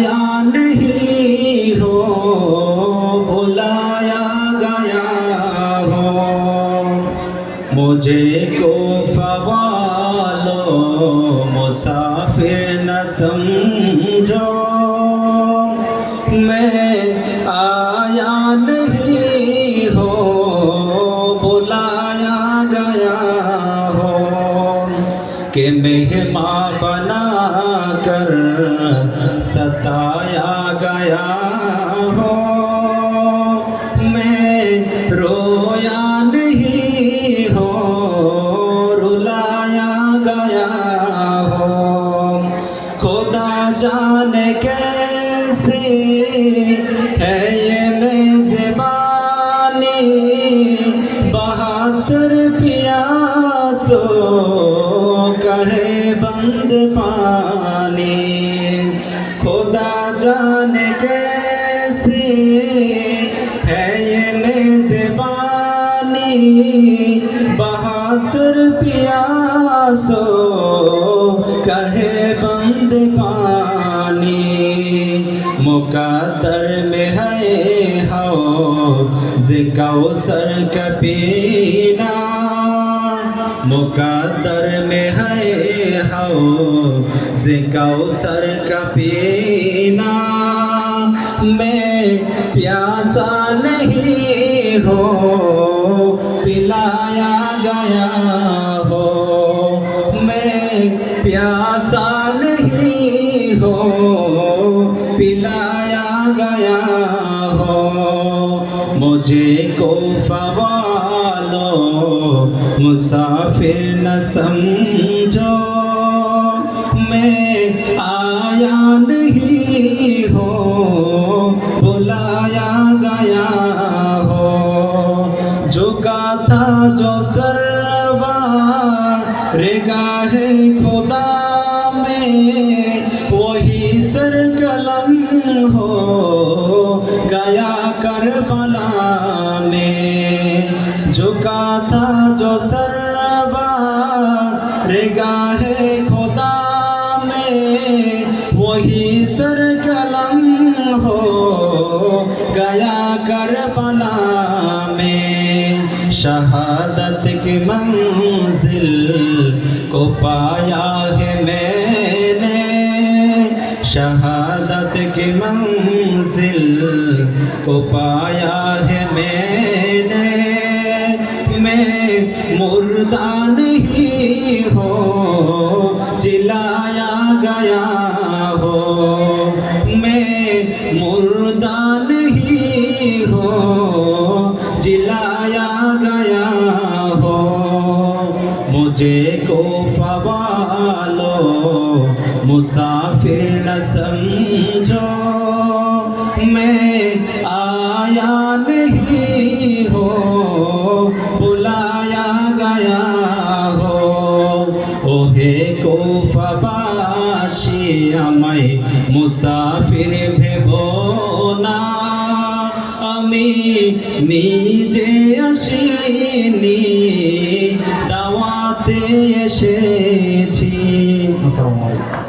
आया नहीं हो, बुलाया गया हो। मुझे को फवालो मुसाफिर न समझो, मैं आया नहीं हो, बुलाया गया हो। कि मेहमान बना कर सताया गया हो। मैं रोया नहीं हो, रुलाया गया हो। खुदा जाने कैसे है ये मेज़बानी, बहादुर प्यासो कहे बंद पानी। खुदा जाने कैसे है ये मेज़बानी, बहादुर प्यासो कहे बंद पानी। मुक़द्दर में है हौज़ कौसर का पीना, मुक़द्दर में है हौज़ कौसर का पीना। मैं प्यासा नहीं हो, पिलाया गया हो। मैं प्यासा नहीं हो, पिलाया गया हो। मुझे को फवालो मुसाफिर न समझो, मैं आया नहीं हो, बुलाया गया हो। झुका था जो सरवा रेगाहे खुदा में, वही सर कलम हो गया करबला में। झुका था जो सरवा रेगाहे खुदा में, वही सर कलम हो गया करबला में। शहादत की मंजिल को पाया है मैंने, शहादत की मंजिल को पाया है मैंने। मैं मुर्दा नहीं हो, जिलाया गया हो। मैं मुर्दा नहीं हो, जिलाया गया हो। मुझे को फवालो मुसाफिर न समझो, मैं आया नहीं हो, बुलाया गया हो। ओहे को फबाशी আমায় মুসাফির ভেবো না, আমি নিজে আসিনি, দাওয়াতে এসেছি। আসসালামু আলাইকুম।